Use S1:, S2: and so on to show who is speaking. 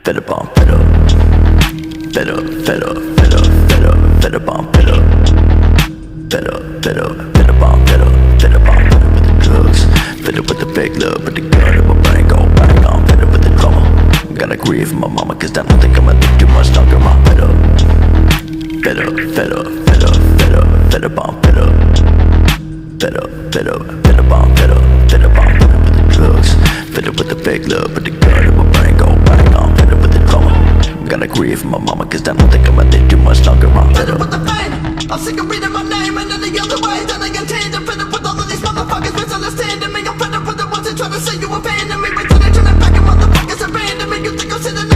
S1: fed up on fed up, fed up, fed up, fed up, fed up, fed up on fed up, fed up, fed up, fed up on fed up, fed up on fed up with the drugs, fed up with the fake love, but the gun in my brain go bang on, fed up with the drama. Gotta grieve for my mama, cause I don't think I'ma live too much longer. I'm fed up, fed up, fed up, fed up, fed up, fed up on fed up, fed up, fed up, fed up on fed up, fed up on fed up with the drugs, fed up with the fake love, but the gun in my brain go bang on, fed up with the drama. Gotta grieve for my mama, cause I don't think I'ma live too much longer. I'm
S2: fed up with the pain. I'm sick of reading my name and any other way that I contained. I'm fed up with all of these motherfuckers misunderstanding me. I'm fed up with the ones that try to say you abandoned me, returning back and motherfuckers abandon me. You think I'm sitting